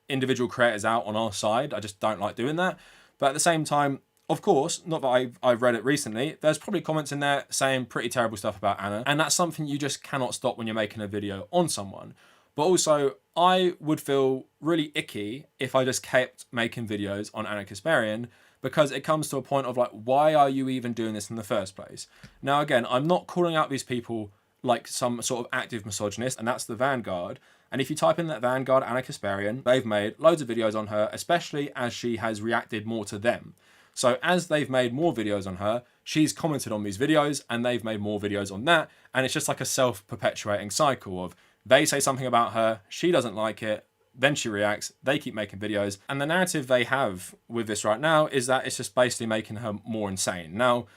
individual creators out on our side. I just don't like doing that. But at the same time, of course, not that I've read it recently, there's probably comments in there saying pretty terrible stuff about Ana, and that's something you just cannot stop when you're making a video on someone. But also, I would feel really icky if I just kept making videos on Ana Kasparian, because it comes to a point of like, why are you even doing this in the first place? Now, again, I'm not calling out these people like some sort of active misogynist, and that's the Vanguard. And if you type in that Vanguard Ana Kasparian, they've made loads of videos on her, especially as she has reacted more to them. So as they've made more videos on her, she's commented on these videos and they've made more videos on that. And it's just like a self-perpetuating cycle of they say something about her, she doesn't like it, then she reacts, they keep making videos. And the narrative they have with this right now is that it's just basically making her more insane. Now,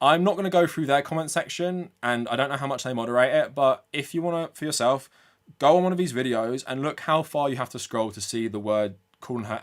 I'm not going to go through their comment section, and I don't know how much they moderate it, but if you want to, for yourself, go on one of these videos and look how far you have to scroll to see the word calling her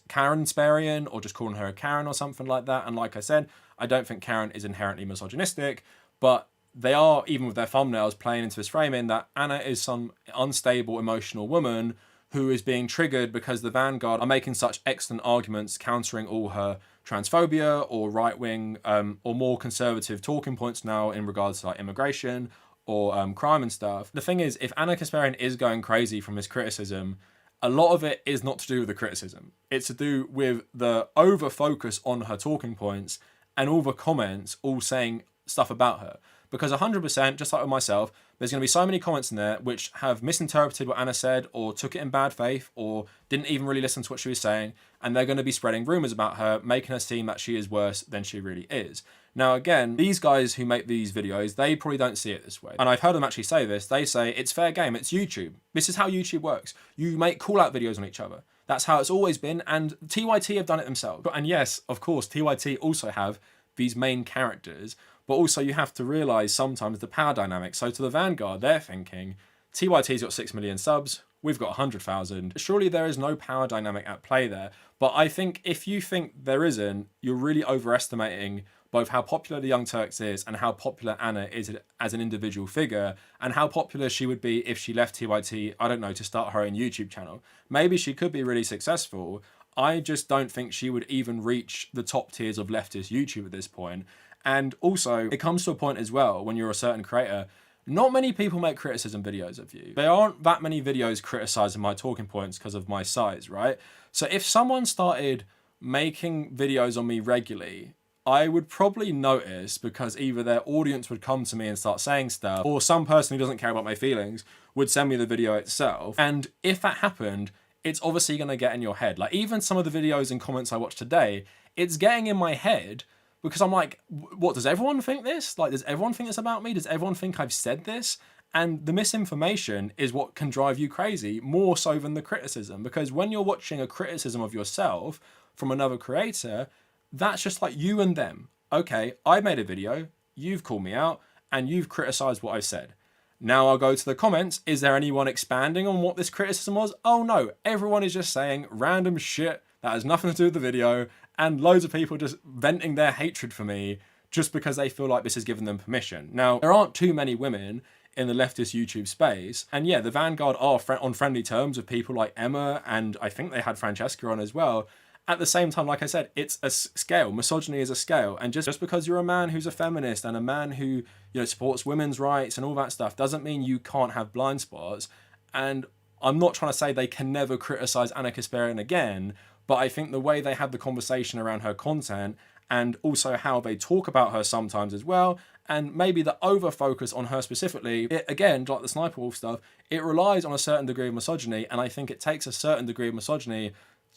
Karen Sparian, or just calling her a Karen or something like that. And like I said, I don't think Karen is inherently misogynistic, but they are, even with their thumbnails, playing into this framing that Ana is some unstable, emotional woman who is being triggered because the Vanguard are making such excellent arguments countering all her transphobia or right-wing or more conservative talking points now in regards to like immigration or crime and stuff. The thing is, if Ana Kasparian is going crazy from this criticism, a lot of it is not to do with the criticism. It's to do with the over-focus on her talking points and all the comments all saying stuff about her. Because 100%, just like with myself, there's going to be so many comments in there which have misinterpreted what Ana said, or took it in bad faith, or didn't even really listen to what she was saying, and they're going to be spreading rumours about her, making her seem that she is worse than she really is. Now again, these guys who make these videos, they probably don't see it this way. And I've heard them actually say this. They say, it's fair game, it's YouTube. This is how YouTube works. You make call-out videos on each other. That's how it's always been, and TYT have done it themselves. And yes, of course, TYT also have these main characters, but also you have to realise sometimes the power dynamic. So to the Vanguard, they're thinking, TYT's got 6 million subs, we've got 100,000. Surely there is no power dynamic at play there. But I think if you think there isn't, you're really overestimating both how popular the Young Turks is and how popular Ana is as an individual figure, and how popular she would be if she left TYT, I don't know, to start her own YouTube channel. Maybe she could be really successful. I just don't think she would even reach the top tiers of leftist YouTube at this point. And also, it comes to a point as well, when you're a certain creator, not many people make criticism videos of you. There aren't that many videos criticizing my talking points because of my size, right? So if someone started making videos on me regularly, I would probably notice, because either their audience would come to me and start saying stuff, or some person who doesn't care about my feelings would send me the video itself. And if that happened, it's obviously going to get in your head. Like even some of the videos and comments I watched today, it's getting in my head, because I'm like, what, does everyone think this? Like, does everyone think this about me? Does everyone think I've said this? And the misinformation is what can drive you crazy, more so than the criticism. Because when you're watching a criticism of yourself from another creator, that's just like you and them. Okay, I made a video, you've called me out, and you've criticized what I said. Now I'll go to the comments. Is there anyone expanding on what this criticism was? Oh no, everyone is just saying random shit that has nothing to do with the video, and loads of people just venting their hatred for me just because they feel like this has given them permission. Now, there aren't too many women in the leftist YouTube space, and yeah, the Vanguard are on friendly terms with people like Emma, and I think they had Francesca on as well. At the same time, like I said, it's a scale. Misogyny is a scale. And just because you're a man who's a feminist and a man who, you know, supports women's rights and all that stuff doesn't mean you can't have blind spots. And I'm not trying to say they can never criticize Ana Kasparian again, but I think the way they have the conversation around her content, and also how they talk about her sometimes as well, and maybe the over-focus on her specifically, it, again, like the Sniperwolf stuff, it relies on a certain degree of misogyny, and I think it takes a certain degree of misogyny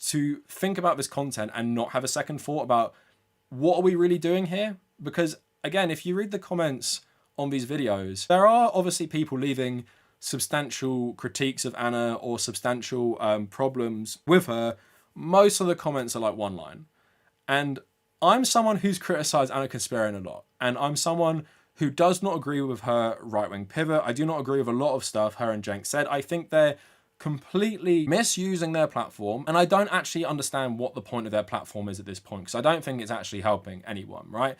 to think about this content and not have a second thought about what are we really doing here? Because again, if you read the comments on these videos, there are obviously people leaving substantial critiques of Ana or substantial problems with her. Most of the comments are like one line. And I'm someone who's criticized Ana Kasparian a lot. And I'm someone who does not agree with her right-wing pivot. I do not agree with a lot of stuff her and Jenk said. I think they're completely misusing their platform, and I don't actually understand what the point of their platform is at this point, because I don't think it's actually helping anyone, right?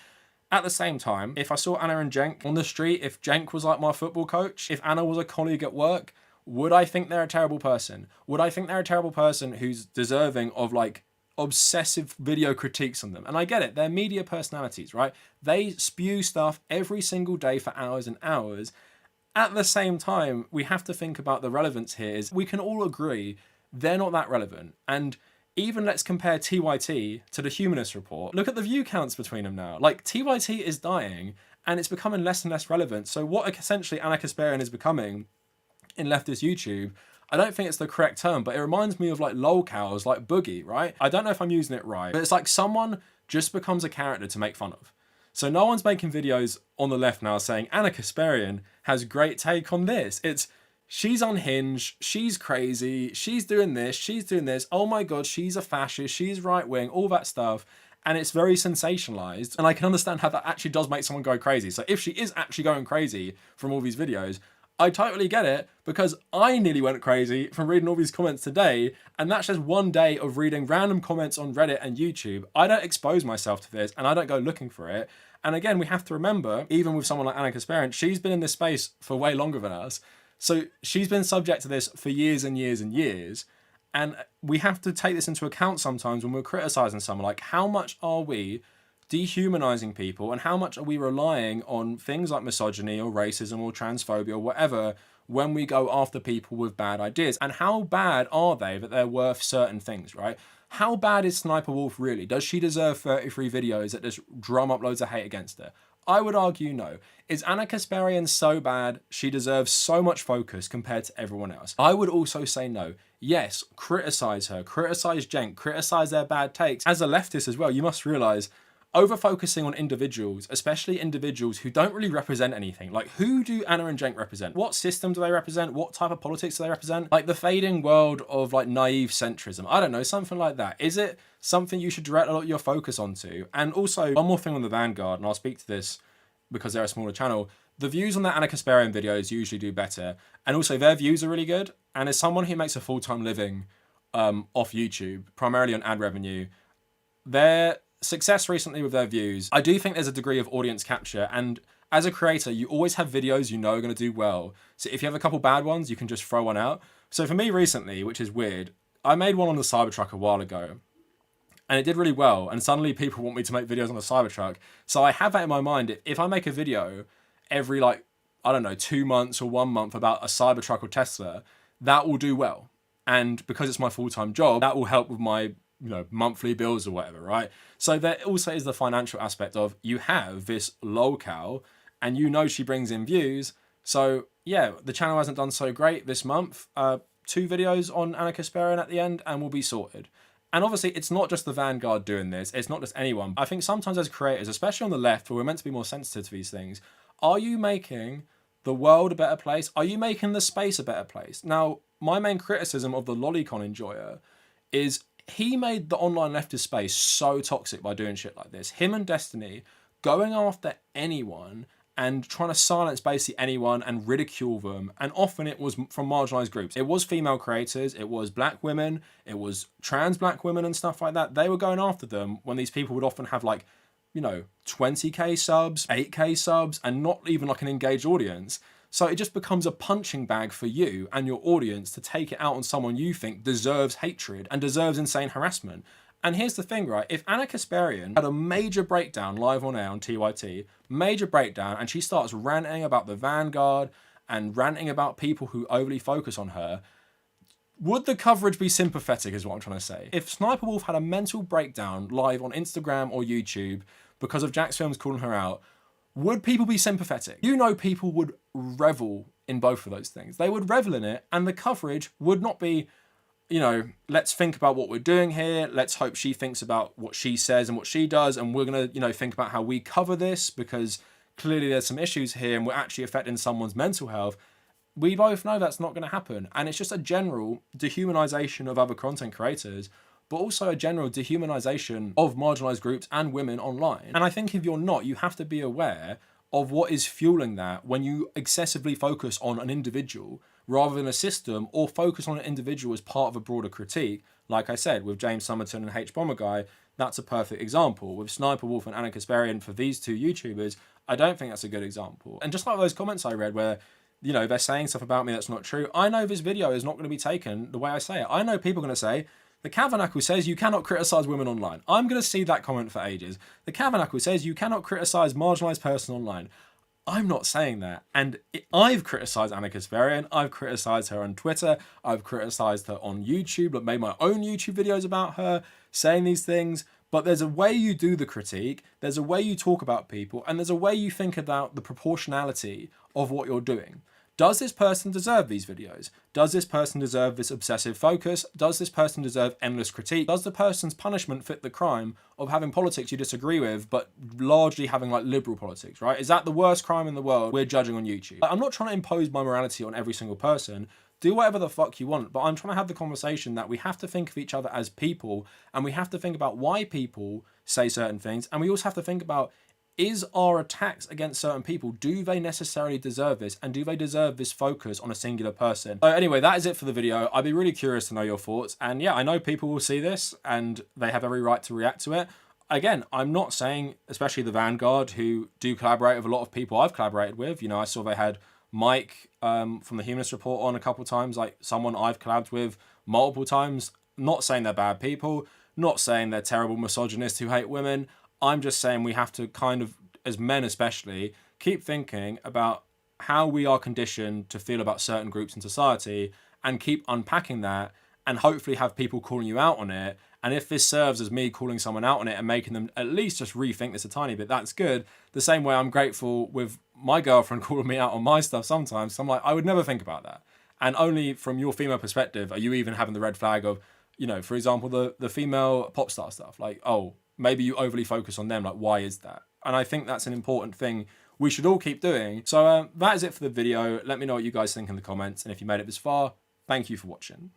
At the same time, if I saw Ana and Jenk on the street, if Jenk was like my football coach, if Ana was a colleague at work, would I think they're a terrible person? Would I think they're a terrible person who's deserving of like obsessive video critiques on them? And I get it, they're media personalities, right? They spew stuff every single day for hours and hours. at the same time, we have to think about the relevance here is we can all agree they're not that relevant. And even let's compare TYT to the Humanist Report. Look at the view counts between them now. Like, TYT is dying and it's becoming less and less relevant. So what essentially Ana Kasparian is becoming in leftist YouTube, I don't think it's the correct term, but it reminds me of like lolcows, like Boogie, right? I don't know if I'm using it right, but it's like someone just becomes a character to make fun of. So no one's making videos on the left now saying Ana Kasparian has great take on this. It's she's unhinged, she's crazy, she's doing this, oh my god, she's a fascist, she's right wing, all that stuff. And it's very sensationalized. And I can understand how that actually does make someone go crazy. So if she is actually going crazy from all these videos, I totally get it, because I nearly went crazy from reading all these comments today, and that's just one day of reading random comments on Reddit and YouTube. I don't expose myself to this, and I don't go looking for it. And again, we have to remember, even with someone like Ana Kasparian, she's been in this space for way longer than us. So she's been subject to this for years and years and years. And we have to take this into account sometimes when we're criticizing someone. Like, how much are we dehumanizing people, and how much are we relying on things like misogyny or racism or transphobia or whatever when we go after people with bad ideas? And how bad are they that they're worth certain things, right? How bad is Sssniperwolf really? Does she deserve 33 videos that just drum up loads of hate against her? I would argue no. Is Ana Kasparian so bad she deserves so much focus compared to everyone else? I would also say no. Yes, criticize her, criticize Jenk, criticize their bad takes. As a leftist as well, you must realize over-focusing on individuals, especially individuals who don't really represent anything. Like, who do Anna and Jenk represent? What system do they represent? What type of politics do they represent? Like, the fading world of, like, naive centrism. I don't know, something like that. Is it something you should direct a lot of your focus onto? And also, one more thing on the Vanguard, and I'll speak to this because they're a smaller channel. The views on that Ana Kasparian videos usually do better. And also, their views are really good. And as someone who makes a full-time living off YouTube, primarily on ad revenue, their success recently with their views, I do think there's a degree of audience capture, and as a creator you always have videos you know are going to do well, so if you have a couple bad ones you can just throw one out. So for me recently, which is weird, I made one on the Cybertruck a while ago and it did really well, and suddenly people want me to make videos on the Cybertruck. So I have that in my mind. If I make a video every, like, I don't know, 2 months or 1 month about a Cybertruck or Tesla, that will do well, and because it's my full-time job, that will help with my monthly bills or whatever, right? So there also is the financial aspect of, you have this lolcow and she brings in views. So yeah, the channel hasn't done so great this month. 2 videos on Ana Kasparian at the end and we'll be sorted. And obviously it's not just the Vanguard doing this, it's not just anyone. I think sometimes as creators, especially on the left where we're meant to be more sensitive to these things, are you making the world a better place? Are you making the space a better place? Now, my main criticism of the lolicon enjoyer is he made the online leftist space so toxic by doing shit like this. Him and Destiny going after anyone and trying to silence basically anyone and ridicule them. And often it was from marginalized groups. It was female creators, it was black women, it was trans black women and stuff like that. They were going after them when these people would often have, like, 20k subs, 8k subs, and not even like an engaged audience. So it just becomes a punching bag for you and your audience to take it out on someone you think deserves hatred and deserves insane harassment. And here's the thing, right? If Ana Kasparian had a major breakdown live on air on TYT, major breakdown, and she starts ranting about the Vanguard and ranting about people who overly focus on her, would the coverage be sympathetic is what I'm trying to say. If Sssniperwolf had a mental breakdown live on Instagram or YouTube because of Jacksfilms calling her out, would people be sympathetic? People would revel in both of those things. They would revel in it, and the coverage would not be, let's think about what we're doing here. Let's hope she thinks about what she says and what she does, and we're going to, think about how we cover this because clearly there's some issues here and we're actually affecting someone's mental health. We both know that's not going to happen. And it's just a general dehumanization of other content creators, but also a general dehumanization of marginalized groups and women online. And I think if you're not, you have to be aware of what is fueling that when you excessively focus on an individual rather than a system, or focus on an individual as part of a broader critique. Like I said, with James Somerton and H Bomber Guy, that's a perfect example. With Sssniperwolf and Ana Kasparian, for these 2 YouTubers, I don't think that's a good example. And just like those comments I read where, they're saying stuff about me that's not true, I know this video is not going to be taken the way I say it. I know people are going to say, the Kavernacle says you cannot criticize women online. I'm going to see that comment for ages. The Kavernacle says you cannot criticize marginalized person online. I'm not saying that. And I've criticized Ana Kasparian. I've criticized her on Twitter. I've criticized her on YouTube. I've made my own YouTube videos about her saying these things. But there's a way you do the critique. There's a way you talk about people. And there's a way you think about the proportionality of what you're doing. Does this person deserve these videos? Does this person deserve this obsessive focus? Does this person deserve endless critique? Does the person's punishment fit the crime of having politics you disagree with, but largely having like liberal politics, right? Is that the worst crime in the world we're judging on YouTube? I'm not trying to impose my morality on every single person. Do whatever the fuck you want, but I'm trying to have the conversation that we have to think of each other as people, and we have to think about why people say certain things, and we also have to think about, is our attacks against certain people, do they necessarily deserve this? And do they deserve this focus on a singular person? So anyway, that is it for the video. I'd be really curious to know your thoughts. And yeah, I know people will see this and they have every right to react to it. Again, I'm not saying, especially the Vanguard, who do collaborate with a lot of people I've collaborated with. You know, I saw they had Mike from the Humanist Report on a couple of times, like someone I've collabed with multiple times. Not saying they're bad people, not saying they're terrible misogynists who hate women. I'm just saying we have to kind of, as men especially, keep thinking about how we are conditioned to feel about certain groups in society and keep unpacking that and hopefully have people calling you out on it. And if this serves as me calling someone out on it and making them at least just rethink this a tiny bit, that's good. The same way I'm grateful with my girlfriend calling me out on my stuff sometimes. So I'm like, I would never think about that. And only from your female perspective are you even having the red flag of, you know, for example, the female pop star stuff. Like, oh, maybe you overly focus on them. Like, why is that? And I think that's an important thing we should all keep doing. So that is it for the video. Let me know what you guys think in the comments. And if you made it this far, thank you for watching.